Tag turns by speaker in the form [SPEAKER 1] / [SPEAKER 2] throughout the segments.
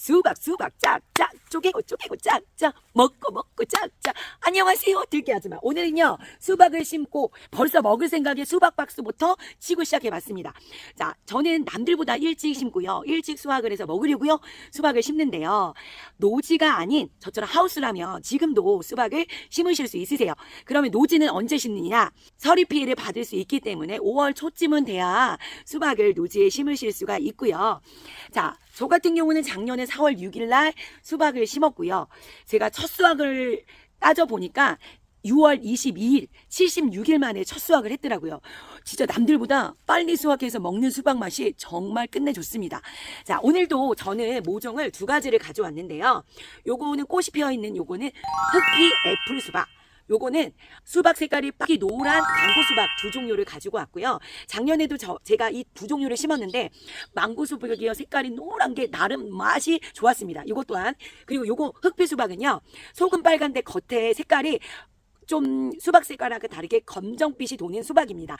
[SPEAKER 1] 수박 짝짝 쪼개고 짝짝 먹고 짝짝. 안녕하세요 들깨아줌마. 오늘은요 수박을 심고 벌써 먹을 생각에 수박 박스부터 치고 시작해봤습니다. 자, 저는 남들보다 일찍 심고요, 일찍 수확을 해서 먹으려고요 수박을 심는데요, 노지가 아닌 저처럼 하우스라면 지금도 수박을 심으실 수 있으세요. 그러면 노지는 언제 심느냐? 서리 피해를 받을 수 있기 때문에 5월 초쯤은 돼야 수박을 노지에 심으실 수가 있고요. 자, 저 같은 경우는 작년에 4월 6일 날 수박을 심었고요. 제가 첫 수확을 따져보니까 6월 22일, 76일 만에 첫 수확을 했더라고요. 진짜 남들보다 빨리 수확해서 먹는 수박 맛이 정말 끝내줬습니다. 자, 오늘도 저는 모종을 두 가지를 가져왔는데요. 요거는 꽃이 피어있는 요거는 흑피 애플 수박. 요거는 수박 색깔이 빨리 노란 망고 수박 두 종류를 가지고 왔고요. 작년에도 제가 이 두 종류를 심었는데 망고 수박이요 색깔이 노란 게 나름 맛이 좋았습니다. 이것 또한. 그리고 요거 흑피 수박은요 소금 빨간데 겉에 색깔이 좀 수박 색깔하고 다르게 검정빛이 도는 수박입니다.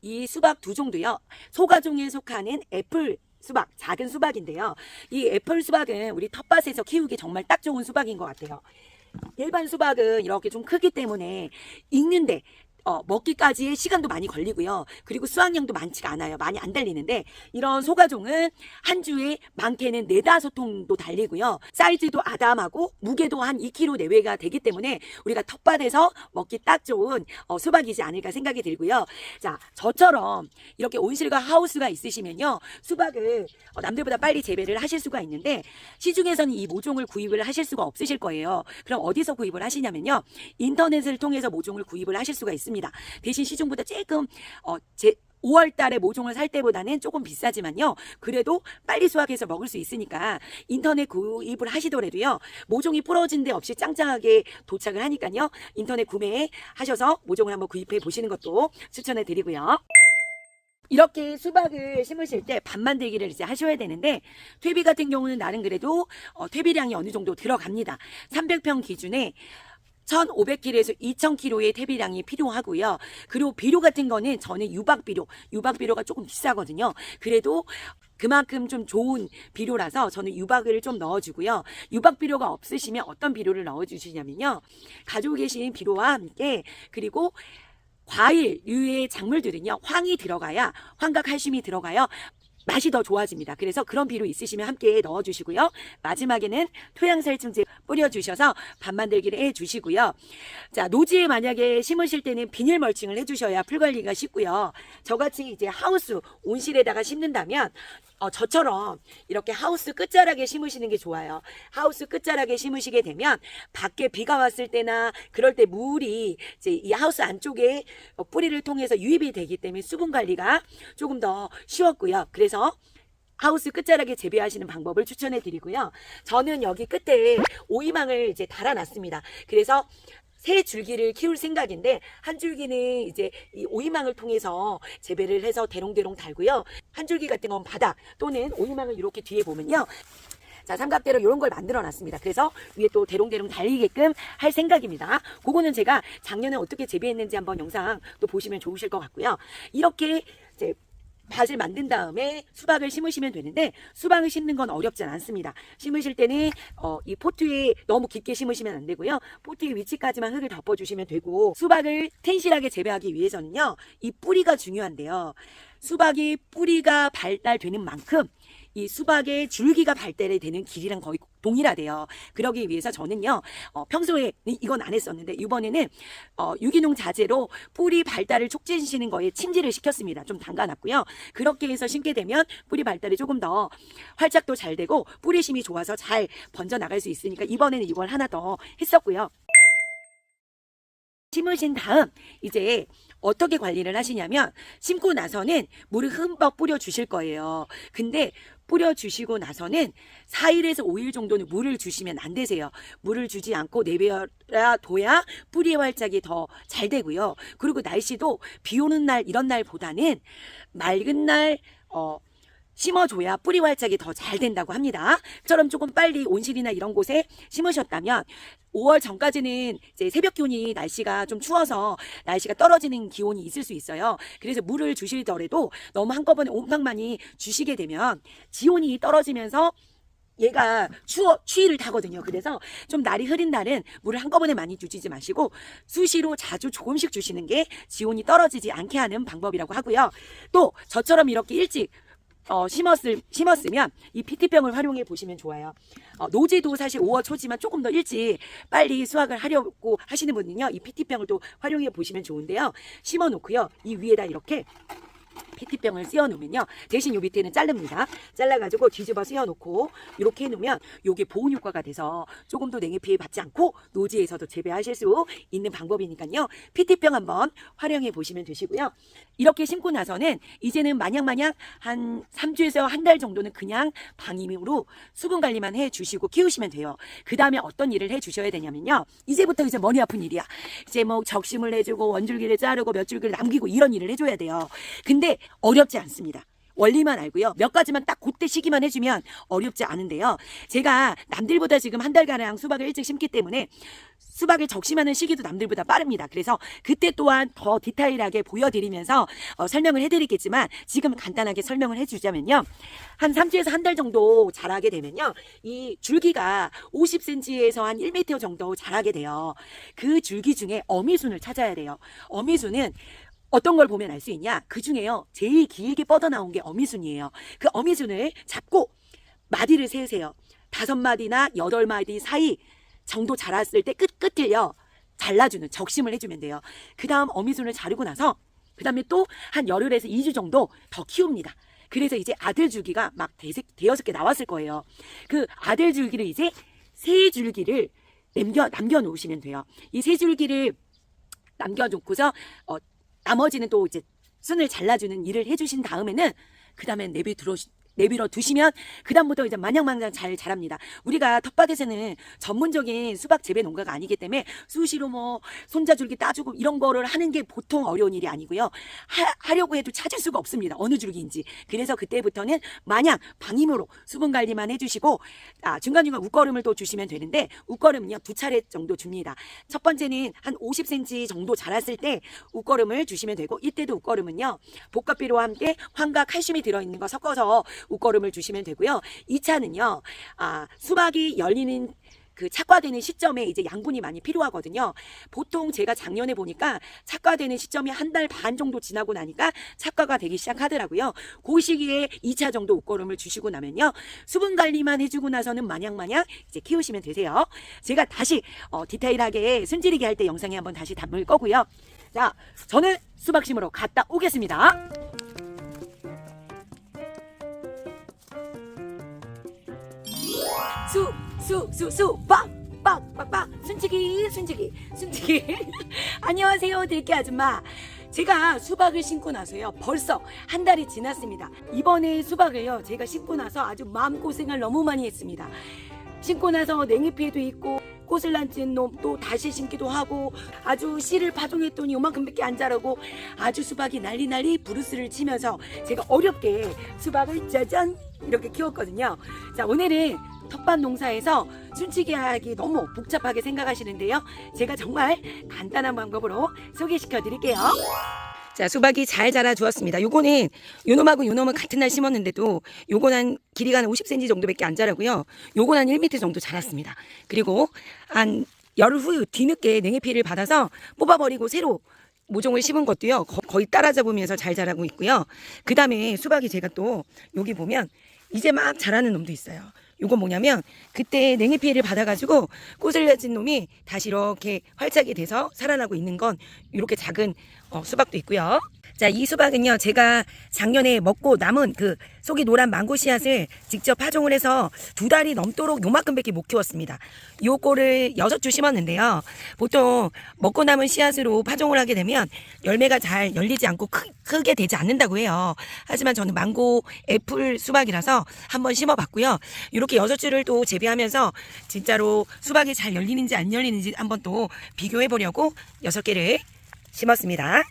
[SPEAKER 1] 이 수박 두 종도요 소가종에 속하는 애플 수박, 작은 수박인데요. 이 애플 수박은 우리 텃밭에서 키우기 정말 딱 좋은 수박인 것 같아요. 일반 수박은 이렇게 좀 크기 때문에 익는데 먹기까지의 시간도 많이 걸리고요. 그리고 수확량도 많지가 않아요. 많이 안 달리는데 이런 소가종은 한 주에 많게는 4-5통도 달리고요. 사이즈도 아담하고 무게도 한 2kg 내외가 되기 때문에 우리가 텃밭에서 먹기 딱 좋은 수박이지 않을까 생각이 들고요. 자, 저처럼 이렇게 온실과 하우스가 있으시면요, 수박을 남들보다 빨리 재배를 하실 수가 있는데 시중에서는 이 모종을 구입을 하실 수가 없으실 거예요. 그럼 어디서 구입을 하시냐면요, 인터넷을 통해서 모종을 구입을 하실 수가 있습니다. 대신 시중보다 조금 5월 달에 모종을 살 때보다는 조금 비싸지만요, 그래도 빨리 수확해서 먹을 수 있으니까 인터넷 구입을 하시더라도요 모종이 부러진 데 없이 짱짱하게 도착을 하니까요 인터넷 구매하셔서 모종을 한번 구입해 보시는 것도 추천해 드리고요. 이렇게 수박을 심으실 때 밭 만들기를 이제 하셔야 되는데, 퇴비 같은 경우는 나름 그래도 퇴비량이 어느 정도 들어갑니다. 300평 기준에 1,500kg에서 2,000kg의 퇴비량이 필요하고요. 그리고 비료 같은 거는 저는 유박비료가 조금 비싸거든요. 그래도 그만큼 좀 좋은 비료라서 저는 유박을 좀 넣어주고요. 유박비료가 없으시면 어떤 비료를 넣어주시냐면요, 가지고 계신 비료와 함께, 그리고 과일류의 작물들은요 황이 들어가야, 황과 칼슘이 들어가요 맛이 더 좋아집니다. 그래서 그런 비료 있으시면 함께 넣어주시고요. 마지막에는 토양살충제 뿌려주셔서 밭 만들기를 해주시고요. 자, 노지에 만약에 심으실 때는 비닐 멀칭을 해주셔야 풀 관리가 쉽고요. 저같이 이제 하우스 온실에다가 심는다면 저처럼 이렇게 하우스 끝자락에 심으시는 게 좋아요. 하우스 끝자락에 심으시게 되면 밖에 비가 왔을 때나 그럴 때 물이 이제 이 하우스 안쪽에 뿌리를 통해서 유입이 되기 때문에 수분 관리가 조금 더 쉬웠고요. 그래서 하우스 끝자락에 재배하시는 방법을 추천해 드리고요. 저는 여기 끝에 오이망을 이제 달아놨습니다. 그래서 세 줄기를 키울 생각인데, 한 줄기는 이제 이 오이망을 통해서 재배를 해서 대롱대롱 달고요. 한 줄기 같은 건 바닥 또는 오이망을 이렇게 뒤에 보면요, 자, 삼각대로 이런 걸 만들어 놨습니다. 그래서 위에 또 대롱대롱 달리게끔 할 생각입니다. 그거는 제가 작년에 어떻게 재배했는지 한번 영상 또 보시면 좋으실 것 같고요. 이렇게 이제 밭을 만든 다음에 수박을 심으시면 되는데, 수박을 심는 건 어렵진 않습니다. 심으실 때는 이 포트에 너무 깊게 심으시면 안 되고요. 포트의 위치까지만 흙을 덮어주시면 되고, 수박을 텐실하게 재배하기 위해서는요 이 뿌리가 중요한데요, 수박이 뿌리가 발달되는 만큼 이 수박의 줄기가 발달이 되는 길이랑 거의 동일하대요. 그러기 위해서 저는요 평소에 이건 안 했었는데 이번에는 유기농 자재로 뿌리 발달을 촉진시키는 거에 침지를 시켰습니다. 좀 담가놨고요. 그렇게 해서 심게 되면 뿌리 발달이 조금 더 활짝도 잘 되고 뿌리심이 좋아서 잘 번져나갈 수 있으니까 이번에는 이걸 하나 더 했었고요. 심으신 다음 이제 어떻게 관리를 하시냐면, 심고 나서는 물을 흠뻑 뿌려 주실 거예요. 근데 뿌려 주시고 나서는 4일에서 5일 정도는 물을 주시면 안 되세요. 물을 주지 않고 내버려 둬야 뿌리 활짝이 더 잘 되고요. 그리고 날씨도 비 오는 날 이런 날보다는 맑은 날 심어줘야 뿌리 활짝이 더 잘 된다고 합니다. 처럼 조금 빨리 온실이나 이런 곳에 심으셨다면 5월 전까지는 이제 새벽 기온이 날씨가 좀 추워서 날씨가 떨어지는 기온이 있을 수 있어요. 그래서 물을 주시더라도 너무 한꺼번에 온팡 많이 주시게 되면 지온이 떨어지면서 얘가 추위를 타거든요. 그래서 좀 날이 흐린 날은 물을 한꺼번에 많이 주지 마시고 수시로 자주 조금씩 주시는 게 지온이 떨어지지 않게 하는 방법이라고 하고요. 또 저처럼 이렇게 일찍 심었으면 이 PT병을 활용해 보시면 좋아요. 노제도 사실 5월 초지만 조금 더 일찍 빨리 수확을 하려고 하시는 분은요, 이 PT병을 또 활용해 보시면 좋은데요. 심어 놓고요, 이 위에다 이렇게 PT병을 씌워 놓으면요, 대신 요 밑에는 자릅니다. 잘라가지고 뒤집어 씌워 놓고 이렇게 해놓으면 요게 보온 효과가 돼서 조금 더 냉해 피해 받지 않고 노지에서도 재배하실 수 있는 방법이니까요, PT병 한번 활용해 보시면 되시고요. 이렇게 심고 나서는 이제는 마냥 한 3주에서 한 달 정도는 그냥 방임으로 수분 관리만 해 주시고 키우시면 돼요. 그 다음에 어떤 일을 해 주셔야 되냐면요, 이제부터 이제 머리 아픈 일이야. 이제 뭐 적심을 해주고 원줄기를 자르고 몇 줄기를 남기고 이런 일을 해줘야 돼요. 근데 어렵지 않습니다. 원리만 알고요, 몇 가지만 딱 그때 시기만 해주면 어렵지 않은데요, 제가 남들보다 지금 한 달가량 수박을 일찍 심기 때문에 수박을 적심하는 시기도 남들보다 빠릅니다. 그래서 그때 또한 더 디테일하게 보여드리면서 설명을 해드리겠지만, 지금 간단하게 설명을 해주자면요, 한 3주에서 한 달 정도 자라게 되면요, 이 줄기가 50cm에서 한 1m 정도 자라게 돼요. 그 줄기 중에 어미순을 찾아야 돼요. 어미순은 어떤 걸 보면 알 수 있냐? 그 중에요, 제일 길게 뻗어나온 게 어미순이에요. 그 어미순을 잡고 마디를 세우세요. 5마디나 8마디 사이 정도 자랐을 때 끝을요, 잘라주는, 적심을 해주면 돼요. 그 다음 어미순을 자르고 나서 그 다음에 또 한 열흘에서 2주 정도 더 키웁니다. 그래서 이제 아들 줄기가 막 대여섯 개 나왔을 거예요. 그 아들 줄기를 이제 세 줄기를 남겨 놓으시면 돼요. 이 세 줄기를 남겨놓고서 나머지는 또 이제 순을 잘라주는 일을 해주신 다음에는 그 다음에 내버려 두시면 그 다음부터 이제 마냥 잘 자랍니다. 우리가 텃밭에서는 전문적인 수박 재배 농가가 아니기 때문에 수시로 뭐 손자줄기 따주고 이런 거를 하는 게 보통 어려운 일이 아니고요. 하려고 해도 찾을 수가 없습니다. 어느 줄기인지. 그래서 그때부터는 마냥 방임으로 수분 관리만 해주시고, 중간중간 웃거름을 또 주시면 되는데, 웃거름은요 2차례 정도 줍니다. 첫 번째는 한 50cm 정도 자랐을 때 웃거름을 주시면 되고, 이때도 웃거름은요 복합비료와 함께 황과 칼슘이 들어있는 거 섞어서 웃거름을 주시면 되고요. 2차는요, 수박이 열리는 그 착과되는 시점에 이제 양분이 많이 필요하거든요. 보통 제가 작년에 보니까 착과되는 시점이 한 달 반 정도 지나고 나니까 착과가 되기 시작하더라고요. 그 시기에 2차 정도 웃거름을 주시고 나면요, 수분 관리만 해주고 나서는 마냥 이제 키우시면 되세요. 제가 다시 디테일하게 순지리기 할 때 영상에 한번 다시 담을 거고요. 자, 저는 수박 심으러 갔다 오겠습니다. 수박 순치기 안녕하세요, 들깨 아줌마. 제가 수박을 심고 나서요 벌써 한 달이 지났습니다. 이번에 수박을요 제가 심고 나서 아주 마음고생을 너무 많이 했습니다. 심고 나서 냉이피해도 있고 꽃을 난진 놈도 다시 심기도 하고, 아주 씨를 파종했더니 요만큼밖에 안 자라고 아주 수박이 난리 부르스를 치면서 제가 어렵게 수박을 짜잔 이렇게 키웠거든요. 자, 오늘은 텃밭 농사에서 순치기 하기 너무 복잡하게 생각하시는데요, 제가 정말 간단한 방법으로 소개시켜 드릴게요. 자, 수박이 잘 자라 주었습니다. 요거는 요놈하고 요놈은 같은 날 심었는데도 요건 한 길이가 한 50cm 정도밖에 안 자라고요. 요건 한 1m 정도 자랐습니다. 그리고 한 열흘 후 뒤늦게 냉해피를 받아서 뽑아버리고 새로 모종을 심은 것도요 거의 따라잡으면서 잘 자라고 있고요. 그 다음에 수박이 제가 또 여기 보면 이제 막 자라는 놈도 있어요. 요건 뭐냐면 그때 냉해 피해를 받아가지고 꽃을 내진 놈이 다시 이렇게 활착이 돼서 살아나고 있는 건 이렇게 작은 수박도 있고요. 자, 이 수박은요 제가 작년에 먹고 남은 그 속이 노란 망고 씨앗을 직접 파종을 해서 2달이 넘도록 요만큼밖에 못 키웠습니다. 요거를 6주 심었는데요, 보통 먹고 남은 씨앗으로 파종을 하게 되면 열매가 잘 열리지 않고 크게 되지 않는다고 해요. 하지만 저는 망고 애플 수박이라서 한번 심어봤고요, 이렇게 6주를 또 재배하면서 진짜로 수박이 잘 열리는지 안 열리는지 한번 또 비교해 보려고 6개를 심었습니다.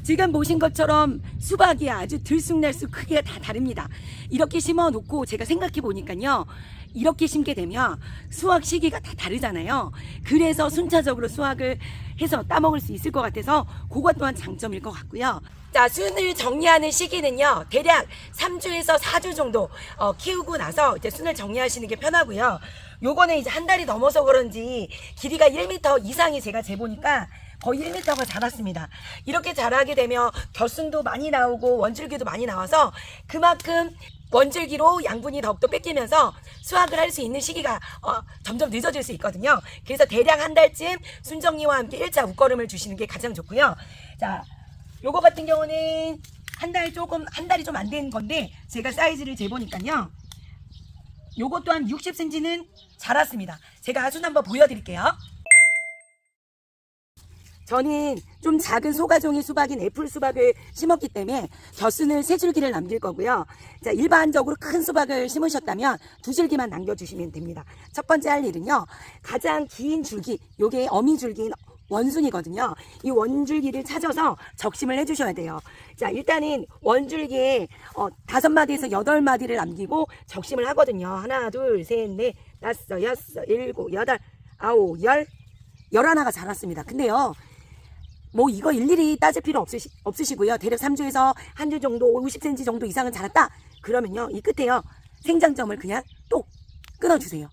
[SPEAKER 1] 지금 보신 것처럼 수박이 아주 들쑥날쑥 크기가 다 다릅니다. 이렇게 심어 놓고 제가 생각해 보니까요, 이렇게 심게 되면 수확 시기가 다 다르잖아요. 그래서 순차적으로 수확을 해서 따먹을 수 있을 것 같아서 그것 또한 장점일 것 같고요. 자, 순을 정리하는 시기는요, 대략 3주에서 4주 정도 키우고 나서 이제 순을 정리하시는 게 편하고요. 요거는 이제 한 달이 넘어서 그런지 길이가 1m 이상이 제가 재보니까 거의 1m가 자랐습니다. 이렇게 자라게 되면 겨순도 많이 나오고 원줄기도 많이 나와서 그만큼 원줄기로 양분이 더욱더 뺏기면서 수확을 할 수 있는 시기가 점점 늦어질 수 있거든요. 그래서 대략 한 달쯤 순정리와 함께 1차 웃거름을 주시는 게 가장 좋고요. 자, 요거 같은 경우는 한 달이 좀 안 된 건데 제가 사이즈를 재보니까요, 요거 또한 60cm는 자랐습니다. 제가 순 한번 보여드릴게요. 저는 좀 작은 소가종이 수박인 애플 수박을 심었기 때문에 겨순을 3줄기를 남길 거고요. 자, 일반적으로 큰 수박을 심으셨다면 2줄기만 남겨주시면 됩니다. 첫 번째 할 일은요, 가장 긴 줄기, 요게 어미줄기인 원순이거든요. 이 원줄기를 찾아서 적심을 해주셔야 돼요. 자, 일단은 원줄기에 5마디에서 8마디를 남기고 적심을 하거든요. 하나, 둘, 셋, 넷, 다섯, 여섯, 일곱, 여덟, 아홉, 열, 11가 자랐습니다. 근데요, 뭐 이거 일일이 따질 필요 없으시고요. 대략 3주에서 한 주 정도, 50cm 정도 이상은 자랐다? 그러면요, 이 끝에요, 생장점을 그냥 또 끊어주세요.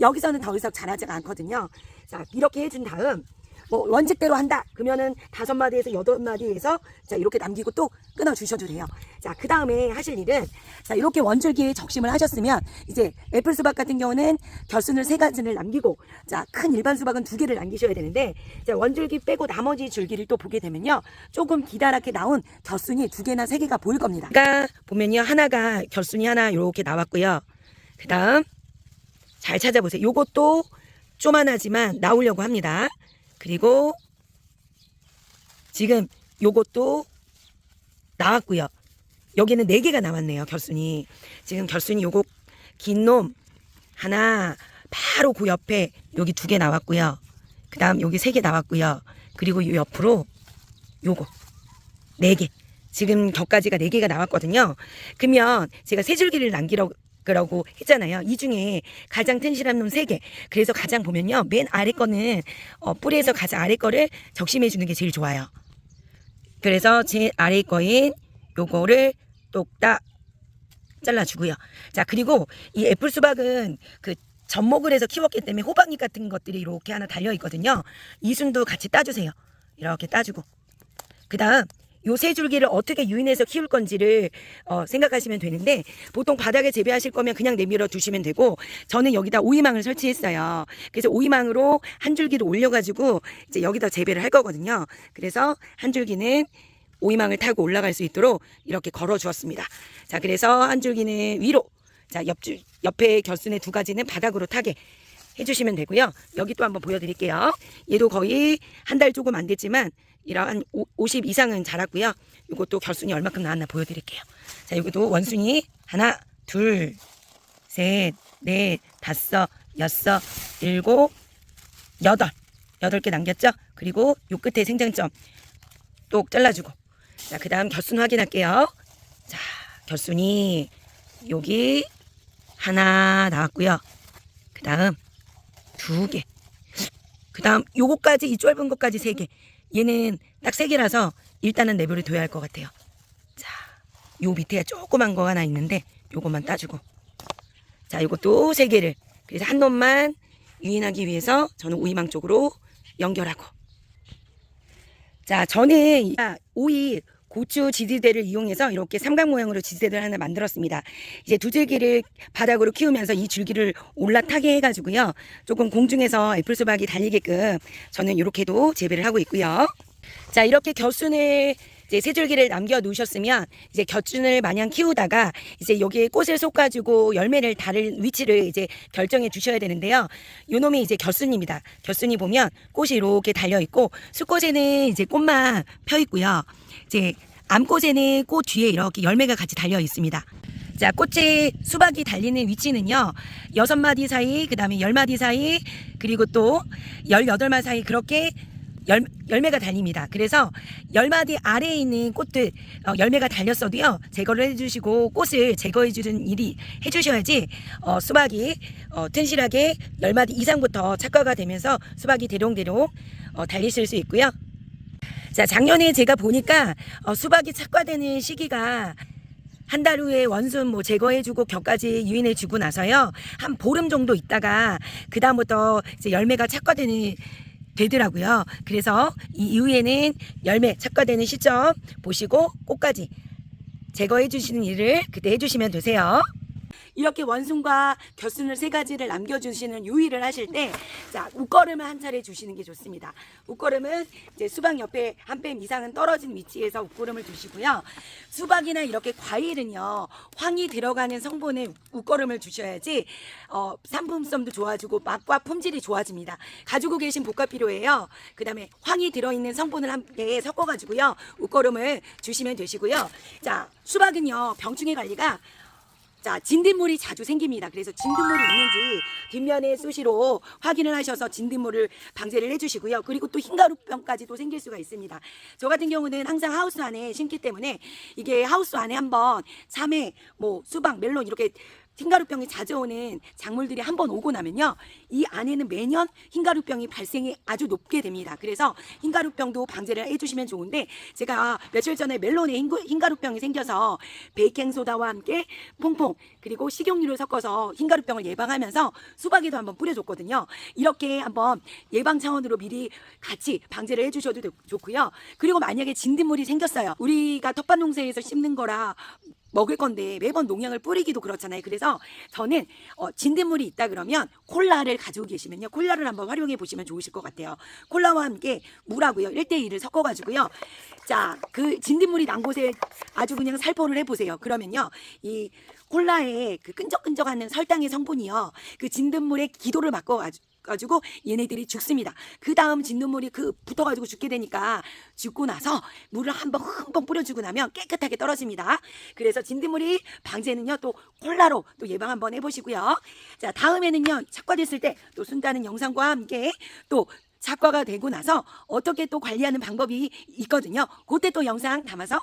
[SPEAKER 1] 여기서는 더 이상 자라지가 않거든요. 자, 이렇게 해준 다음, 뭐 원칙대로 한다 그러면은 5마디에서 8마디에서 자, 이렇게 남기고 또 끊어 주셔도 돼요. 자, 그 다음에 하실 일은, 자, 이렇게 원줄기에 적심을 하셨으면 이제 애플 수박 같은 경우는 겨순을 3가지를 남기고, 자, 큰 일반 수박은 2개를 남기셔야 되는데, 자, 원줄기 빼고 나머지 줄기를 또 보게 되면요, 조금 기다랗게 나온 겨순이 2개나 3개가 보일 겁니다. 그러니까 보면요, 하나가 겨순이 하나 이렇게 나왔고요. 그 다음 잘 찾아보세요. 요것도 쪼만하지만 나오려고 합니다. 그리고 지금 요것도 나왔고요. 여기는 4개가 나왔네요. 겨순이. 지금 겨순이 요거 긴 놈 하나, 바로 그 옆에 여기 2개 나왔고요. 그 다음 여기 3개 나왔고요. 그리고 요 옆으로 요거 4개. 지금 격가지가 4개가 나왔거든요. 그러면 제가 3줄기를 남기라고 했잖아요. 이 중에 가장 튼실한 놈 3개. 그래서 가장 보면요, 맨 아래 거는 뿌리에서 가장 아래 거를 적심해 주는 게 제일 좋아요. 그래서 제 아래 거인 요거를 똑딱 잘라주고요. 자, 그리고 이 애플 수박은 그 접목을 해서 키웠기 때문에 호박잎 같은 것들이 이렇게 하나 달려 있거든요. 이 순도 같이 따주세요. 이렇게 따주고, 그 다음 요 3줄기를 어떻게 유인해서 키울 건지를 생각하시면 되는데, 보통 바닥에 재배하실 거면 그냥 내밀어 두시면 되고, 저는 여기다 오이망을 설치했어요. 그래서 오이망으로 한 줄기를 올려가지고 이제 여기다 재배를 할 거거든요. 그래서 한 줄기는 오이망을 타고 올라갈 수 있도록 이렇게 걸어 주었습니다. 자, 그래서 한 줄기는 위로, 자, 옆에 겨순의 2가지는 바닥으로 타게 해주시면 되고요. 여기 또 한번 보여드릴게요. 얘도 거의 한 달 조금 안 됐지만 이러한 50 이상은 자랐고요. 이것도 결순이 얼마큼 나왔나 보여드릴게요. 자, 여기도 원순이 하나, 둘, 셋, 넷, 다섯, 여섯, 일곱, 8개 남겼죠? 그리고 요 끝에 생장점 똑 잘라주고, 자, 그 다음 결순 확인할게요. 자, 결순이 여기 하나 나왔고요. 그 다음 2개. 그 다음 요거까지, 이 짧은 것까지 3개. 얘는 딱 3개라서 일단은 내버려 둬야 할 것 같아요. 자, 요 밑에 조그만 거 하나 있는데 요것만 따주고, 자, 요것도 3개를, 그래서 한 놈만 유인하기 위해서 저는 오이망 쪽으로 연결하고, 자, 저는 오이 고추 지지대를 이용해서 이렇게 삼각 모양으로 지지대를 하나 만들었습니다. 이제 2줄기를 바닥으로 키우면서 이 줄기를 올라타게 해가지고요, 조금 공중에서 애플 수박이 달리게끔 저는 이렇게도 재배를 하고 있고요. 자, 이렇게 겨순을 이제 3줄기를 남겨 놓으셨으면 이제 겨순을 마냥 키우다가 이제 여기에 꽃을 쏟아주고 열매를 달을 위치를 이제 결정해 주셔야 되는데요. 요 놈이 이제 겨순입니다. 겨순이 보면 꽃이 이렇게 달려 있고, 수꽃에는 이제 꽃만 펴 있고요. 이제 암꽃에는 꽃 뒤에 이렇게 열매가 같이 달려 있습니다. 자, 꽃에 수박이 달리는 위치는요, 6마디 사이, 그 다음에 10마디 사이, 그리고 또 18마디 사이, 그렇게 열매가 달립니다. 그래서 열마디 아래에 있는 꽃들 열매가 달렸어도요, 제거를 해주시고 꽃을 제거해주는 일이 해주셔야지 수박이 튼실하게 열마디 이상부터 착과가 되면서 수박이 대롱대롱 달리실 수 있고요. 자, 작년에 제가 보니까 수박이 착과되는 시기가 한 달 후에 원순 제거해주고 격까지 유인해주고 나서요, 한 보름 정도 있다가 그 다음부터 이제 열매가 되더라고요. 그래서 이 이후에는 열매 착과되는 시점 보시고 꽃까지 제거해 주시는 일을 그때 해주시면 되세요. 이렇게 원순과 겹순을 세 가지를 남겨주시는 유의를 하실 때, 자, 웃걸음을 한 차례 주시는 게 좋습니다. 웃걸음은 이제 수박 옆에 한 뼘 이상은 떨어진 위치에서 웃걸음을 주시고요. 수박이나 이렇게 과일은요, 황이 들어가는 성분의 웃걸음을 주셔야지 상품성도 좋아지고 맛과 품질이 좋아집니다. 가지고 계신 복합비료예요. 그 다음에 황이 들어있는 성분을 함께 섞어가지고요, 웃걸음을 주시면 되시고요. 자, 수박은요, 병충해 관리가 자, 진딧물이 자주 생깁니다. 그래서 진딧물이 있는지 뒷면에 수시로 확인을 하셔서 진딧물을 방제를 해주시고요. 그리고 또 흰가루병까지도 생길 수가 있습니다. 저 같은 경우는 항상 하우스 안에 심기 때문에 이게 하우스 안에 한번 참외, 수박, 멜론 이렇게 흰가루병이 자주 오는 작물들이 한번 오고 나면요, 이 안에는 매년 흰가루병이 발생이 아주 높게 됩니다. 그래서 흰가루병도 방제를 해주시면 좋은데, 제가 며칠 전에 멜론에 흰가루병이 생겨서 베이킹소다와 함께 퐁퐁 그리고 식용유를 섞어서 흰가루병을 예방하면서 수박에도 한번 뿌려줬거든요. 이렇게 한번 예방 차원으로 미리 같이 방제를 해주셔도 좋고요. 그리고 만약에 진딧물이 생겼어요. 우리가 텃밭 농사에서 심는 거라 먹을 건데 매번 농약을 뿌리기도 그렇잖아요. 그래서 저는 진딧물이 있다 그러면 콜라를 가지고 계시면요, 콜라를 한번 활용해 보시면 좋으실 것 같아요. 콜라와 함께 물하고요 1:1을 섞어가지고요, 자, 그 진딧물이 난 곳에 아주 그냥 살포를 해보세요. 그러면요, 이 콜라의 그 끈적끈적하는 설탕의 성분이요, 그 진딧물의 기도를 막아가지고 얘네들이 죽습니다. 그 다음 진딧물이 붙어가지고 죽게 되니까, 죽고 나서 물을 한번 흥번 뿌려주고 나면 깨끗하게 떨어집니다. 그래서 진딧물이 방제는요, 또 콜라로 또 예방 한번 해보시고요. 자, 다음에는요, 착과됐을 때 또 순다는 영상과 함께 또 착과가 되고 나서 어떻게 또 관리하는 방법이 있거든요. 그때 또 영상 담아서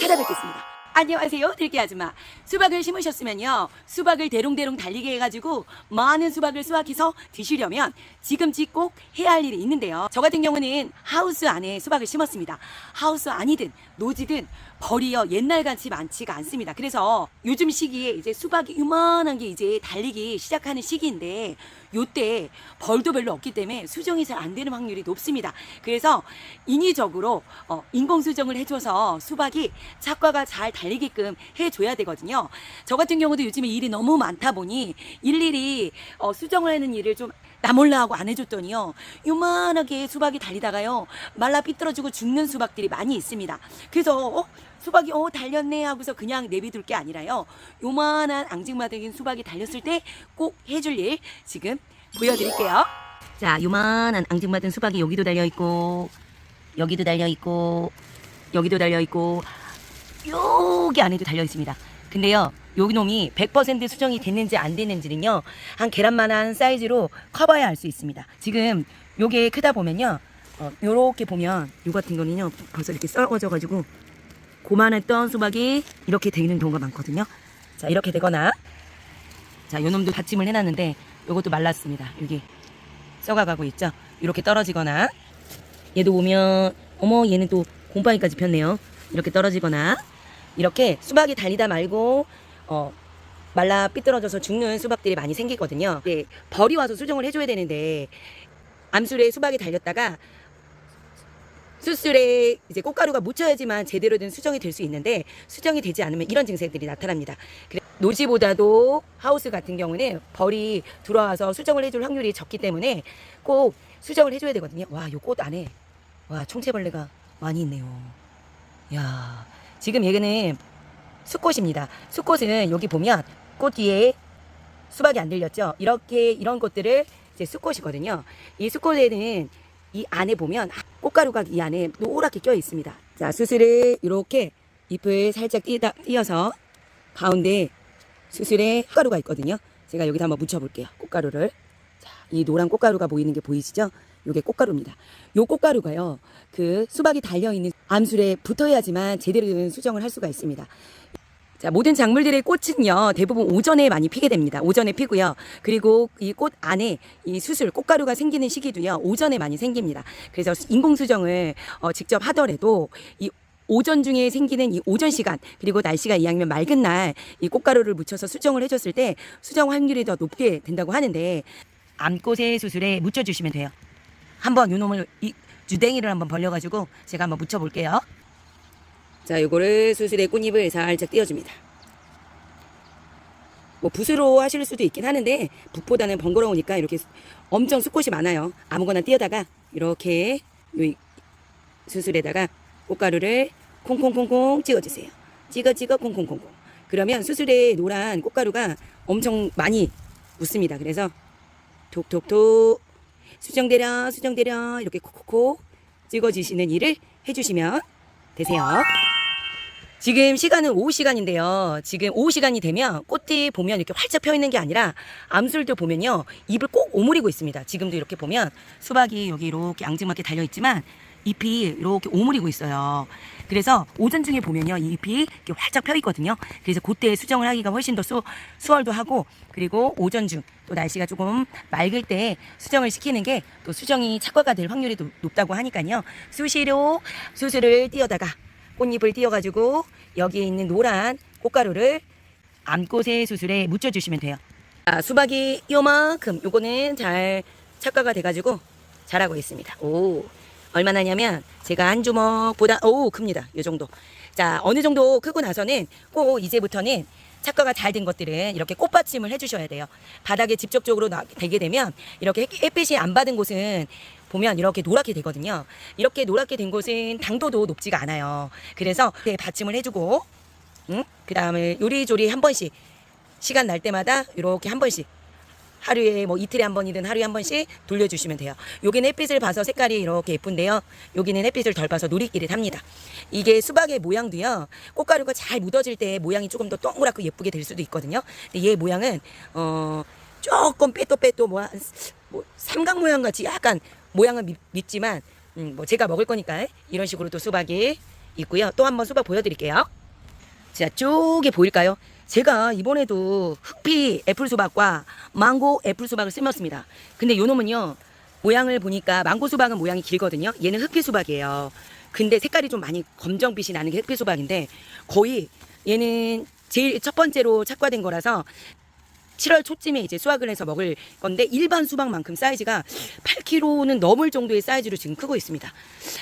[SPEAKER 1] 찾아뵙겠습니다. 안녕하세요, 들깨 아줌마. 수박을 심으셨으면요, 수박을 대롱대롱 달리게 해가지고 많은 수박을 수확해서 드시려면 지금쯤 꼭 해야 할 일이 있는데요. 저 같은 경우는 하우스 안에 수박을 심었습니다. 하우스 안이든 노지든 벌이요, 옛날같이 많지가 않습니다. 그래서 요즘 시기에 이제 수박이 요만한 게 이제 달리기 시작하는 시기인데, 요때 벌도 별로 없기 때문에 수정이 잘 안 되는 확률이 높습니다. 그래서 인위적으로 인공 수정을 해줘서 수박이 착과가 잘 달리게끔 해줘야 되거든요. 저 같은 경우도 요즘에 일이 너무 많다 보니 일일이 수정을 하는 일을 좀 나 몰라 하고 안 해줬더니요, 요만하게 수박이 달리다가요, 말라 삐뚤어지고 죽는 수박들이 많이 있습니다. 그래서 수박이 달렸네 하고서 그냥 내비둘 게 아니라요, 요만한 앙증맞은 수박이 달렸을 때 꼭 해줄 일 지금 보여드릴게요. 자, 요만한 앙증맞은 수박이 여기도 달려있고, 여기도 달려있고, 여기도 달려있고, 여기 안에도 달려있습니다. 근데요, 여기 놈이 100% 수정이 됐는지 안 됐는지는요, 한 계란만한 사이즈로 커봐야 알 수 있습니다. 지금 요게 크다 보면요, 요렇게 보면 요 같은 거는요, 벌써 이렇게 썩어져가지고 고만했던 수박이 이렇게 되는 경우가 많거든요. 자, 이렇게 되거나, 자, 요 놈도 받침을 해놨는데 요것도 말랐습니다. 여기 썩어가고 있죠. 이렇게 떨어지거나, 얘도 보면 얘는 또 곰팡이까지 폈네요. 이렇게 떨어지거나, 이렇게 수박이 달리다 말고 말라 삐뚤어져서 죽는 수박들이 많이 생기거든요. 네, 벌이 와서 수정을 해줘야 되는데, 암술에 수박이 달렸다가 수술에 이제 꽃가루가 묻혀야지만 제대로 된 수정이 될 수 있는데, 수정이 되지 않으면 이런 증세들이 나타납니다. 노지보다도 하우스 같은 경우는 벌이 들어와서 수정을 해줄 확률이 적기 때문에 꼭 수정을 해줘야 되거든요. 와, 요 꽃 안에 총채벌레가 많이 있네요. 야, 지금 얘는 수꽃입니다. 수꽃은 여기 보면 꽃 뒤에 수박이 안 들렸죠. 이런 꽃들을 이제 수꽃이거든요. 이 수꽃에는 이 안에 보면 꽃가루가 이 안에 노랗게 껴 있습니다. 자, 수술에 이렇게 잎을 살짝 띄어서 가운데 수술에 꽃가루가 있거든요. 제가 여기다 한번 묻혀볼게요. 꽃가루를. 이 노란 꽃가루가 보이는 게 보이시죠? 요게 꽃가루입니다. 요 꽃가루가요, 그 수박이 달려있는 암술에 붙어야지만 제대로 된 수정을 할 수가 있습니다. 자, 모든 작물들의 꽃은요, 대부분 오전에 많이 피게 됩니다. 오전에 피고요. 그리고 이 꽃 안에 이 수술, 꽃가루가 생기는 시기도요, 오전에 많이 생깁니다. 그래서 인공수정을 직접 하더라도 이 오전 중에 생기는 이 오전 시간, 그리고 날씨가 이왕이면 맑은 날 이 꽃가루를 묻혀서 수정을 해줬을 때 수정 확률이 더 높게 된다고 하는데, 암꽃의 수술에 묻혀주시면 돼요. 한번 요놈을, 이 주댕이를 한번 벌려가지고 제가 한번 묻혀볼게요. 자, 요거를 수술에 꽃잎을 살짝 띄워줍니다. 뭐 붓으로 하실 수도 있긴 하는데 붓보다는 번거로우니까 이렇게 엄청 수꽃이 많아요. 아무거나 띄어다가 이렇게 요 수술에다가 꽃가루를 콩콩콩콩 찍어주세요. 찍어 콩콩콩콩. 그러면 수술에 노란 꽃가루가 엄청 많이 묻습니다. 그래서 톡톡톡 수정되려 이렇게 콕콕콕 찍어주시는 일을 해주시면 되세요. 지금 시간은 오후 시간인데요. 지금 오후 시간이 되면 꽃이 보면 이렇게 활짝 펴 있는 게 아니라 암술도 보면요, 잎을 꼭 오므리고 있습니다. 지금도 이렇게 보면 수박이 여기 이렇게 앙증맞게 달려 있지만 잎이 이렇게 오므리고 있어요. 그래서 오전 중에 보면요, 이 잎이 이렇게 활짝 펴 있거든요. 그래서 그때 수정을 하기가 훨씬 더 수월도 하고, 그리고 오전 중 또 날씨가 조금 맑을 때 수정을 시키는 게 또 수정이 착과가 될 확률이 높다고 하니까요. 수시로 수술을 띄어다가 꽃잎을 띄어가지고 여기에 있는 노란 꽃가루를 암꽃의 수술에 묻혀주시면 돼요. 자, 수박이 요만큼, 요거는 잘 착과가 돼가지고 자라고 있습니다. 오, 얼마나 하냐면 제가 한 주먹보다 큽니다. 요 정도. 자, 어느 정도 크고 나서는 꼭 이제부터는 착과가 잘 된 것들은 이렇게 꽃받침을 해주셔야 돼요. 바닥에 직접적으로 되게 되면 이렇게 햇빛이 안 받은 곳은 보면 이렇게 노랗게 되거든요. 이렇게 노랗게 된 곳은 당도도 높지가 않아요. 그래서 받침을 해주고, 그 다음에 요리조리 한 번씩 시간 날 때마다 이렇게 한 번씩, 하루에 뭐 이틀에 한 번이든 하루에 한 번씩 돌려주시면 돼요. 여기는 햇빛을 봐서 색깔이 이렇게 예쁜데요, 여기는 햇빛을 덜 봐서 누리끼리 삽니다. 이게 수박의 모양도요, 꽃가루가 잘 묻어질 때 모양이 조금 더 동그랗고 예쁘게 될 수도 있거든요. 근데 얘 모양은 조금 빼또 뭐 삼각 모양 같이 약간 모양은 밉지만 뭐 제가 먹을 거니까 이런 식으로 또 수박이 있고요. 또 한번 수박 보여드릴게요. 자, 쪽에 보일까요? 제가 이번에도 흑피 애플 수박과 망고 애플 수박을 심었습니다. 근데 요 놈은요, 모양을 보니까 망고 수박은 모양이 길거든요. 얘는 흑피 수박이에요. 근데 색깔이 좀 많이 검정빛이 나는 게 흑피 수박인데, 거의 얘는 제일 첫 번째로 착과된 거라서 7월 초쯤에 이제 수확을 해서 먹을 건데, 일반 수박만큼 사이즈가 8kg는 넘을 정도의 사이즈로 지금 크고 있습니다.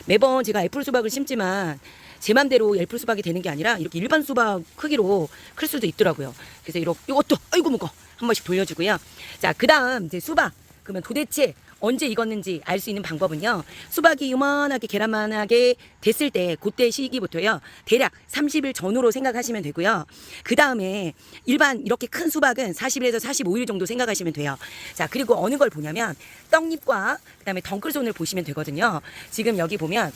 [SPEAKER 1] 매번 제가 애플 수박을 심지만 제 맘대로 애플 수박이 되는 게 아니라 이렇게 일반 수박 크기로 클 수도 있더라고요. 그래서 이것도 아이고 무거 한 번씩 돌려주고요. 자, 그 다음 이제 수박. 그러면 도대체 언제 익었는지 알 수 있는 방법은요, 수박이 요만하게 계란만하게 됐을 때 그때 시기부터요, 대략 30일 전후로 생각하시면 되고요. 그 다음에 일반 이렇게 큰 수박은 40일에서 45일 정도 생각하시면 돼요. 자, 그리고 어느 걸 보냐면 떡잎과 그 다음에 덩클손을 보시면 되거든요. 지금 여기 보면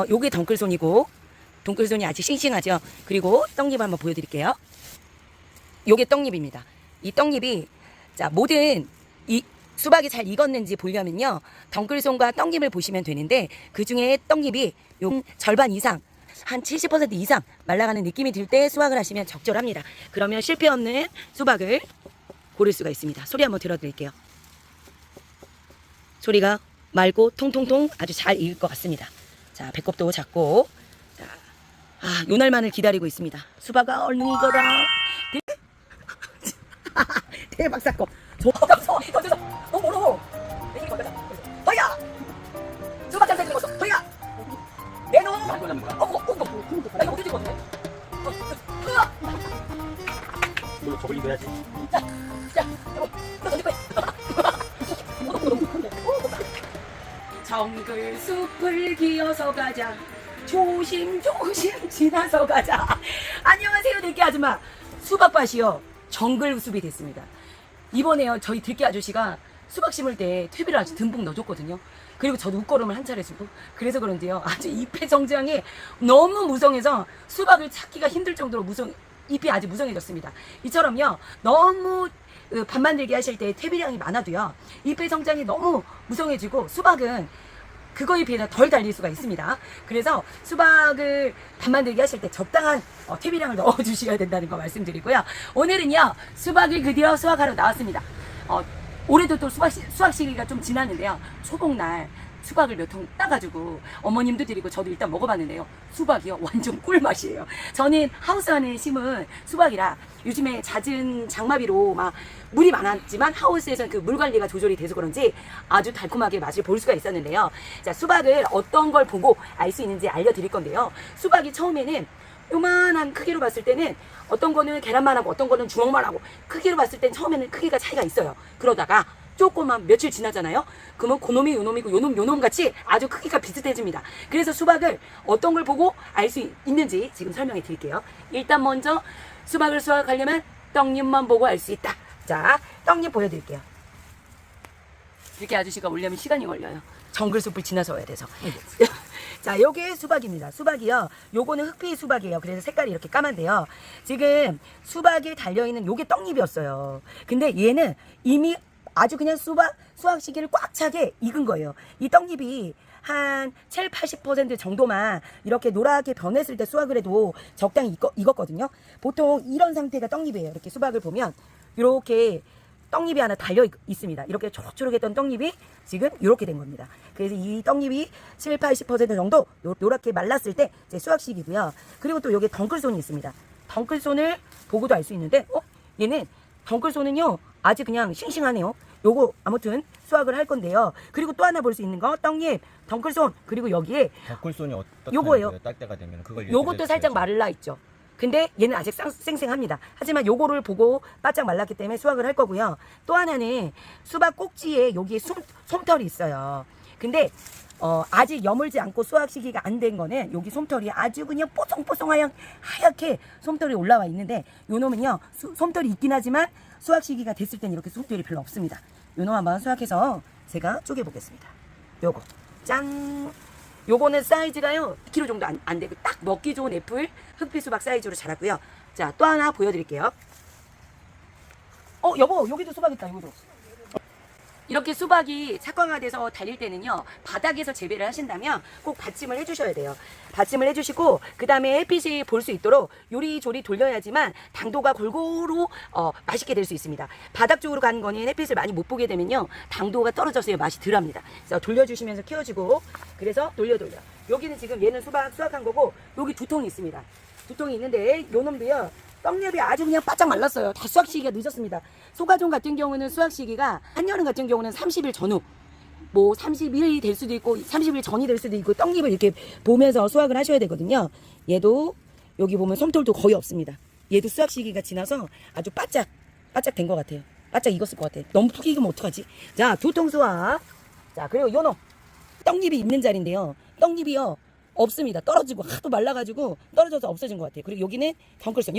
[SPEAKER 1] 요게 덩클손이고, 덩클손이 아직 싱싱하죠. 그리고 떡잎 한번 보여드릴게요. 요게 떡잎입니다. 이 떡잎이, 자, 모든 이 수박이 잘 익었는지 보려면요, 덩클손과 떡잎을 보시면 되는데, 그 중에 떡잎이 요 절반 이상, 한 70% 이상 말라가는 느낌이 들 때 수확을 하시면 적절합니다. 그러면 실패 없는 수박을 고를 수가 있습니다. 소리 한번 들어드릴게요. 소리가 맑고 통통통 아주 잘 익을 것 같습니다. 자, 배꼽도 작고, 자, 요 날만을 기다리고 있습니다. 수박아 얼른 익어라. 대박 사건. 너무 멀어. 허야! 수박 장사 익었어. 허야! 내놓! 나 이거 어떻게 찍었네?
[SPEAKER 2] 이거 저걸 익어야지.
[SPEAKER 1] 자, 이거 던질 거야. 너무 큰데. 정글 숲을 기어서 가자. 조심조심 지나서 가자. 안녕하세요, 들깨 아줌마. 수박밭이요, 정글 숲이 됐습니다. 이번에요, 저희 들깨 아저씨가 수박 심을 때 퇴비를 아주 듬뿍 넣어줬거든요. 그리고 저도 웃걸음을 한 차례 주고, 그래서 그런지요, 아주 잎의 정장이 너무 무성해서 수박을 찾기가 힘들 정도로 잎이 아주 무성해졌습니다. 이처럼요, 너무 밥 만들기 하실 때 퇴비량이 많아도요. 잎의 성장이 너무 무성해지고 수박은 그거에 비해서 덜 달릴 수가 있습니다. 그래서 수박을 밥 만들기 하실 때 적당한 퇴비량을 넣어주셔야 된다는 거 말씀드리고요. 오늘은요 수박을 드디어 수확하러 나왔습니다. 올해도 또 수확 시기가 좀 지났는데요. 초복날 수박을 몇 통 따가지고 어머님도 드리고 저도 일단 먹어봤는데요. 수박이요 완전 꿀맛이에요. 저는 하우스 안에 심은 수박이라 요즘에 잦은 장마비로 막 물이 많았지만 하우스에서는 그 물 관리가 조절이 돼서 그런지 아주 달콤하게 맛을 볼 수가 있었는데요. 자, 수박을 어떤 걸 보고 알 수 있는지 알려드릴 건데요. 수박이 처음에는 요만한 크기로 봤을 때는 어떤 거는 계란만하고 어떤 거는 주먹만하고 크기로 봤을 땐 처음에는 크기가 차이가 있어요. 그러다가 조금만 며칠 지나잖아요. 그러면 그놈이 요놈이고 요놈 요놈 같이 아주 크기가 비슷해집니다. 그래서 수박을 어떤 걸 보고 알 수 있는지 지금 설명해 드릴게요. 일단 먼저 수박을 수확하려면 떡잎만 보고 알 수 있다. 자, 떡잎 보여드릴게요. 이렇게 아저씨가 오려면 시간이 걸려요. 정글숲을 지나서 와야 돼서. 자, 요게 수박입니다. 수박이요. 요거는 흑피 수박이에요. 그래서 색깔이 이렇게 까만데요. 지금 수박에 달려있는 요게 떡잎이었어요. 근데 얘는 이미 아주 그냥 수확 시기를 꽉 차게 익은 거예요. 이 떡잎이 한 7, 80% 정도만 이렇게 노랗게 변했을 때 수확을 해도 적당히 익었거든요. 보통 이런 상태가 떡잎이에요. 이렇게 수박을 보면 이렇게 떡잎이 하나 달려 있습니다. 이렇게 초록초록했던 떡잎이 지금 이렇게 된 겁니다. 그래서 이 떡잎이 7, 80% 정도 노랗게 말랐을 때 이제 수확 시기고요. 그리고 또 여기 덩클손이 있습니다. 덩클손을 보고도 알 수 있는데 얘는 덩클손은요 아직 그냥 싱싱하네요. 요거 아무튼 수확을 할 건데요. 그리고 또 하나 볼 수 있는 거 떡잎, 덩클손, 그리고 여기에
[SPEAKER 2] 덩클손이 어떻게
[SPEAKER 1] 요거예요.
[SPEAKER 2] 딸 때가 되면 그걸
[SPEAKER 1] 요것도 살짝 말라 있죠. 근데 얘는 아직 쌩쌩합니다. 하지만 요거를 보고 바짝 말랐기 때문에 수확을 할 거고요. 또 하나는 수박 꼭지에 여기에 솜털이 있어요. 근데 아직 여물지 않고 수확 시기가 안 된 거는 여기 솜털이 아주 그냥 뽀송뽀송 하얗게 솜털이 올라와 있는데 요놈은요 솜털이 있긴 하지만 수확 시기가 됐을 때는 이렇게 솜털이 별로 없습니다. 요놈 한번 수확해서 제가 쪼개보겠습니다. 요거 짠. 요거는 사이즈가요 2kg 정도 안 되고 딱 먹기 좋은 애플 흑피 수박 사이즈로 자랐고요. 자, 또 하나 보여드릴게요. 여보 여기도 수박 있다. 이거도 이렇게 수박이 착화가 돼서 달릴 때는요 바닥에서 재배를 하신다면 꼭 받침을 해주셔야 돼요. 받침을 해주시고 그 다음에 햇빛이 볼 수 있도록 요리조리 돌려야지만 당도가 골고루 맛있게 될 수 있습니다. 바닥 쪽으로 가는 거는 햇빛을 많이 못 보게 되면요 당도가 떨어져서 맛이 덜합니다. 그래서 돌려주시면서 키워주고 그래서 돌려 여기는 지금 얘는 수확한 거고 여기 두 통이 있습니다. 두 통이 있는데 요 놈도요 떡잎이 아주 그냥 바짝 말랐어요. 다 수확 시기가 늦었습니다. 소가종 같은 경우는 수확 시기가 한여름 같은 경우는 30일 전후 뭐 30일이 될 수도 있고 30일 전이 될 수도 있고 떡잎을 이렇게 보면서 수확을 하셔야 되거든요. 얘도 여기 보면 솜털도 거의 없습니다. 얘도 수확 시기가 지나서 아주 바짝 된 것 같아요. 바짝 익었을 것 같아요. 너무 푹 익으면 어떡하지? 자, 두 통 수확. 자, 그리고 요놈 떡잎이 있는 자리인데요. 떡잎이요 없습니다. 떨어지고 하도 말라가지고 떨어져서 없어진 것 같아요. 그리고 여기는 덩클손.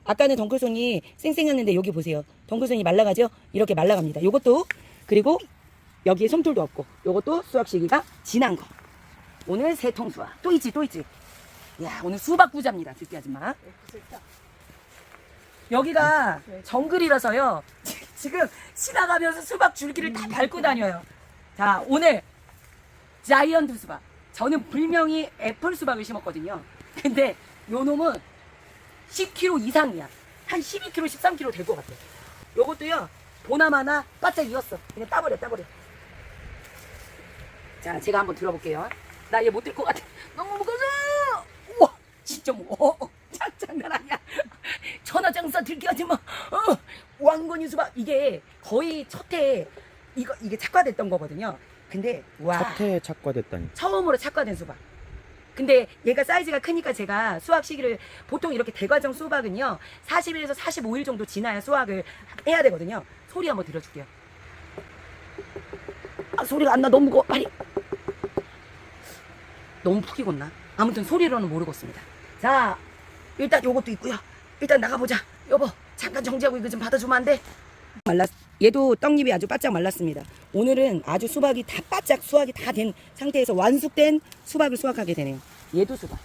[SPEAKER 1] 아까는 덩클손이 쌩쌩했는데 여기 보세요. 덩클손이 말라가죠? 이렇게 말라갑니다. 요것도 그리고 여기에 솜털도 없고 요것도 수확 시기가 지난 거. 오늘 3통 수확. 또 있지. 야, 오늘 수박 부자입니다. 듣기 아줌마. 여기가 정글이라서요. 지금 지나가면서 수박 줄기를 다 밟고 다녀요. 자, 오늘 자이언트 수박. 저는 분명히 애플 수박을 심었거든요. 근데 요 놈은 10kg 이상이야. 한 12kg, 13kg 될 것 같아. 요것도요, 보나마나 바짝 익었어. 그냥 따버려. 자, 제가 한번 들어볼게요. 나 얘 못 들 것 같아. 너무 무거워서! 우와! 진짜 무거워. 장난 아니야. 천하장사 들기하지 마. 왕건이 수박. 이게 거의 첫해, 이게 착화됐던 거거든요. 근데 와
[SPEAKER 2] 첫해 착과됐다니.
[SPEAKER 1] 처음으로 착화된 수박. 근데 얘가 사이즈가 크니까 제가 수확 시기를 보통 이렇게 대과정 수박은요 40일에서 45일 정도 지나야 수확을 해야 되거든요. 소리 한번 들어줄게요. 소리가 안 나. 너무 무거워. 빨리. 너무 푹 익었나? 아무튼 소리로는 모르겠습니다. 자, 일단 요것도 있고요. 일단 나가보자. 여보 잠깐 정지하고 이거 좀 받아주면 안 돼? 얘도 떡잎이 아주 바짝 말랐습니다. 오늘은 아주 수박이 다 바짝 수확이 다 된 상태에서 완숙된 수박을 수확하게 되네요. 얘도 수박.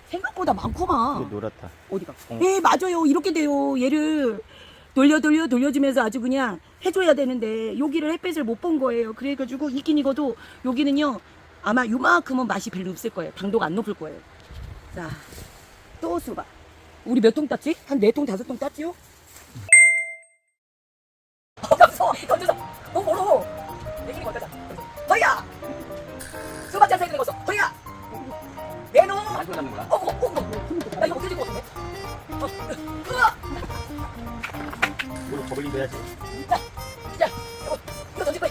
[SPEAKER 1] 생각보다 많구만.
[SPEAKER 2] 노랗다.
[SPEAKER 1] 어디가? 네, 맞아요. 이렇게 돼요. 얘를 돌려주면서 아주 그냥 해줘야 되는데 여기를 햇빛을 못 본 거예요. 그래가지고 익긴 익어도 여기는요 아마 요만큼은 맛이 별로 없을 거예요. 당도가 안 높을 거예요. 자, 또 수박. 우리 몇 통 땄지? 한 4통, 5통 땄지요? 깜짝어! 던져서! 너무 멀어! 내 힘이 어떠자? 허야! 수박 잘 살리는 거서! 허야! 내놈!
[SPEAKER 2] 안 잡는 거야?
[SPEAKER 1] 나 이거 어떻게 될것 같은데? 으아!
[SPEAKER 2] 이걸로 버블링도 해야지.
[SPEAKER 1] 자, 이거 던질 거야.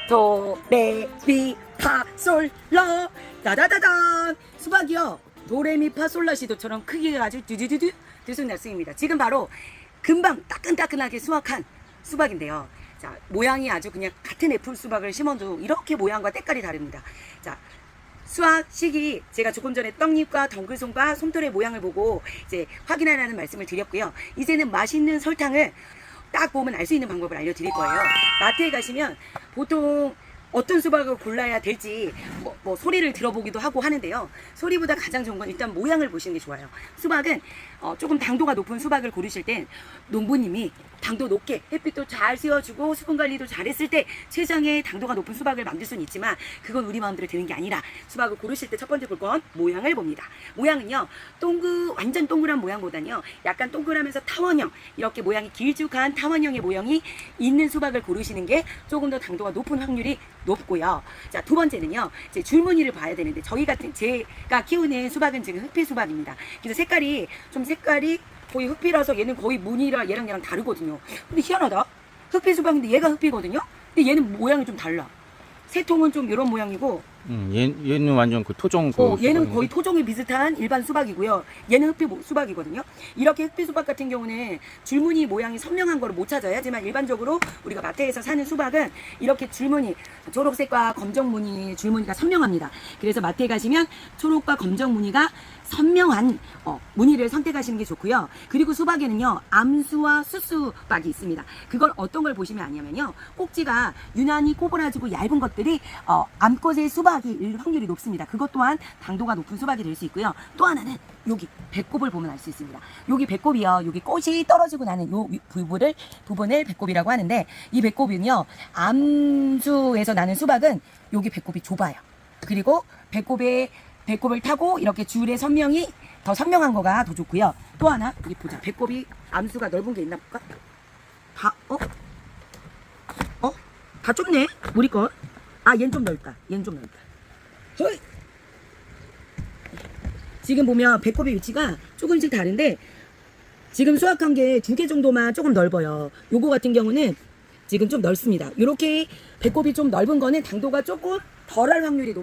[SPEAKER 1] 도, 레, 미, 파, 솔, 라, 다다다단. 수박이요. 도레미파솔라시도처럼 크기가 아주 두두두두 들쑥날쑥입니다. 지금 바로 금방 따끈따끈하게 수확한 수박인데요. 자, 모양이 아주 그냥 같은 애플 수박을 심어도 이렇게 모양과 때깔이 다릅니다. 자, 수확 시기 제가 조금 전에 떡잎과 덩글송과 솜털의 모양을 보고 이제 확인하라는 말씀을 드렸고요. 이제는 맛있는 설탕을 딱 보면 알 수 있는 방법을 알려드릴 거예요. 마트에 가시면 보통 어떤 수박을 골라야 될지 뭐 소리를 들어보기도 하고 하는데요. 소리보다 가장 좋은 건 일단 모양을 보시는 게 좋아요. 수박은 조금 당도가 높은 수박을 고르실 땐 농부님이 당도 높게 햇빛도 잘 쐬어주고 수분 관리도 잘했을 때 최상의 당도가 높은 수박을 만들 수는 있지만 그건 우리 마음대로 되는 게 아니라 수박을 고르실 때 첫 번째 볼 건 모양을 봅니다. 모양은요 완전 동그란 모양보다는요 약간 동그라면서 타원형 이렇게 모양이 길쭉한 타원형의 모양이 있는 수박을 고르시는 게 조금 더 당도가 높은 확률이 높고요. 자, 두 번째는요 이제 줄무늬를 봐야 되는데 제가 키우는 수박은 지금 흑피 수박입니다. 그래서 색깔이 거의 흑피라서 얘는 거의 무늬라 얘랑 다르거든요. 근데 희한하다. 흑피 수박인데 얘가 흑피거든요. 근데 얘는 모양이 좀 달라. 새 통은 좀 이런 모양이고
[SPEAKER 2] 얘는 완전 그 토종
[SPEAKER 1] 얘는 거의 토종에 비슷한 일반 수박이고요. 얘는 흑피 수박이거든요. 이렇게 흑피 수박 같은 경우는 줄무늬 모양이 선명한 거를 못 찾아요. 하지만 일반적으로 우리가 마트에서 사는 수박은 이렇게 줄무늬, 초록색과 검정 무늬 줄무늬가 선명합니다. 그래서 마트에 가시면 초록과 검정 무늬가 선명한 무늬를 선택하시는 게 좋고요. 그리고 수박에는요 암수와 수수박이 있습니다. 그걸 어떤 걸 보시면 아냐면요 꼭지가 유난히 꼬부라지고 얇은 것들이 암꽃의 수박일 확률이 높습니다. 그것 또한 당도가 높은 수박이 될 수 있고요. 또 하나는 여기 배꼽을 보면 알 수 있습니다. 여기 배꼽이요 여기 꽃이 떨어지고 나는 요 부분을 배꼽이라고 하는데 이 배꼽은요 암수에서 나는 수박은 여기 배꼽이 좁아요. 그리고 배꼽을 타고 이렇게 줄의 선명이 더 선명한 거가 더 좋고요. 또 하나 여기 보자. 배꼽이 암수가 넓은 게 있나 볼까? 다 좁네. 우리 거. 얘는 좀 넓다. 허이. 지금 보면 배꼽의 위치가 조금씩 다른데 지금 수확한 게 2개 정도만 조금 넓어요. 요거 같은 경우는 지금 좀 넓습니다. 이렇게 배꼽이 좀 넓은 거는 당도가 조금 덜할 확률이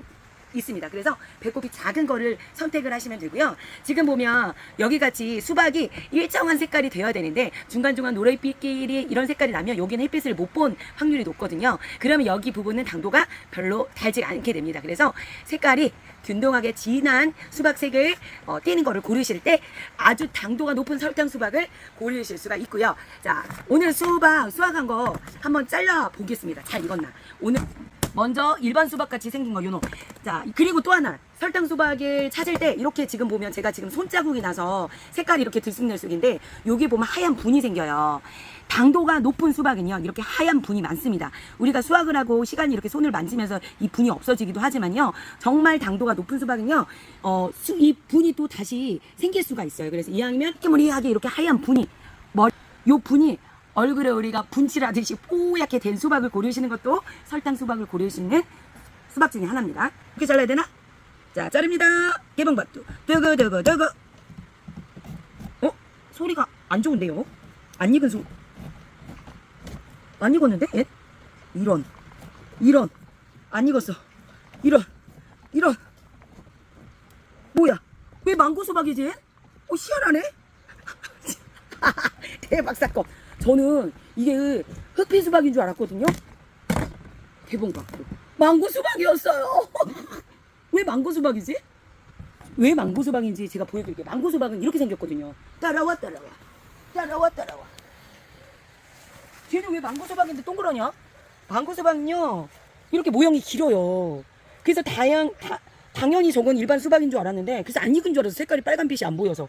[SPEAKER 1] 있습니다. 그래서 배꼽이 작은 거를 선택을 하시면 되고요. 지금 보면 여기 같이 수박이 일정한 색깔이 되어야 되는데 중간중간 노란빛끼리 이런 색깔이 나면 여기는 햇빛을 못 본 확률이 높거든요. 그러면 여기 부분은 당도가 별로 달지 않게 됩니다. 그래서 색깔이 균등하게 진한 수박색을 띄는 거를 고르실 때 아주 당도가 높은 설탕 수박을 고르실 수가 있고요. 자, 오늘 수확한 거 한번 잘라 보겠습니다. 잘 익었나? 오늘 먼저 일반 수박같이 생긴 거 요노. 자, 그리고 또 하나 설탕 수박을 찾을 때 이렇게 지금 보면 제가 지금 손자국이 나서 색깔이 이렇게 들쑥날쑥인데 여기 보면 하얀 분이 생겨요. 당도가 높은 수박은요 이렇게 하얀 분이 많습니다. 우리가 수확을 하고 시간이 이렇게 손을 만지면서 이 분이 없어지기도 하지만요 정말 당도가 높은 수박은요 이 분이 또 다시 생길 수가 있어요. 그래서 이왕이면 깨무리하게 이렇게 하얀 분이 요 분이 얼굴에 우리가 분칠하듯이 뽀얗게 된 수박을 고르시는 것도 설탕 수박을 고르시는 수박 중에 하나입니다. 이렇게 잘라야 되나? 자, 자릅니다. 개봉박두. 두구두구두구. 소리가 안 좋은데요? 안 익은 안 익었는데? 예? 이런. 안 익었어. 이런. 뭐야? 왜 망고 수박이지? 희한하네? 대박 사건. 저는 이게 흑피 수박인 줄 알았거든요. 개봉박두. 망고 수박이었어요. 왜 망고 수박이지? 왜 망고 수박인지 제가 보여드릴게요. 망고 수박은 이렇게 생겼거든요. 따라와. 쟤는 왜 망고 수박인데 동그라냐? 망고 수박은요 이렇게 모양이 길어요. 그래서 당연히 저건 일반 수박인 줄 알았는데 그래서 안 익은 줄 알아서 색깔이 빨간 빛이 안 보여서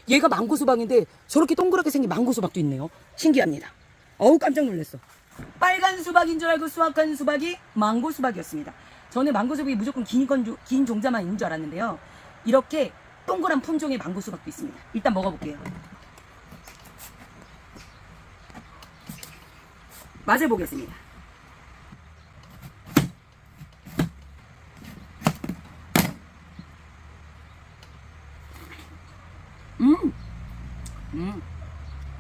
[SPEAKER 1] 얘가 망고 수박인데 저렇게 동그랗게 생긴 망고 수박도 있네요. 신기합니다. 어우 깜짝 놀랐어. 빨간 수박인 줄 알고 수확한 수박이 망고 수박이었습니다. 저는 망고 수박이 무조건 긴 종자만 있는 줄 알았는데요. 이렇게 동그란 품종의 망고 수박도 있습니다. 일단 먹어볼게요. 맛을 보겠습니다.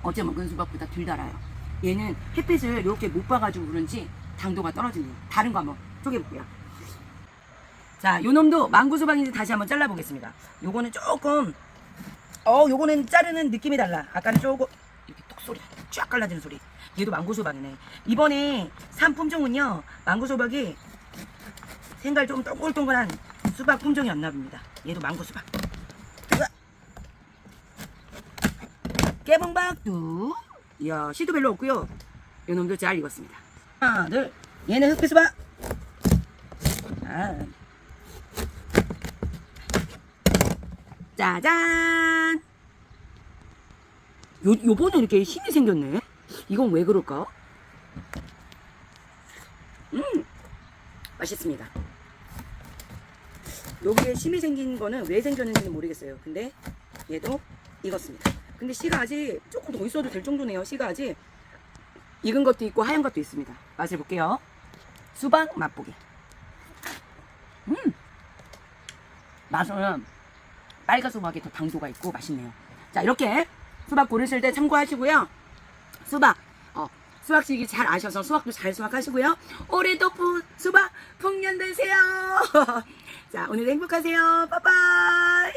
[SPEAKER 1] 어제 먹은 수박보다 덜 달아요. 얘는 햇빛을 이렇게 못 봐가지고 그런지 당도가 떨어지네요. 다른 거 한번 쪼개볼게요. 자, 요 놈도 망고 수박인지 다시 한번 잘라보겠습니다. 요거는 조금, 요거는 자르는 느낌이 달라. 아까는 조금, 이렇게 톡 소리, 쫙 갈라지는 소리. 얘도 망고 수박이네. 이번에 산 품종은요, 망고 수박이 생갈 조금 동글동글한 수박 품종이었나 봅니다. 얘도 망고 수박. 깨봉박두. 이야, 씨도 별로 없고요. 요 놈도 잘 익었습니다. 하나, 둘. 얘는 흑비수박. 짜잔. 요번에 이렇게 힘이 생겼네. 이건 왜 그럴까? 맛있습니다. 여기에 심이 생긴 거는 왜 생겼는지는 모르겠어요. 근데 얘도 익었습니다. 근데 씨가 아직 조금 더 있어도 될 정도네요. 씨가 아직 익은 것도 있고 하얀 것도 있습니다. 맛을 볼게요. 수박 맛보기. 맛은 빨간 수박이 더 당도가 있고 맛있네요. 자, 이렇게 수박 고르실 때 참고하시고요. 수학식이 잘 아셔서 수학도 잘 수학하시고요. 올해도 수박 풍년 되세요. 자, 오늘도 행복하세요. 빠빠이.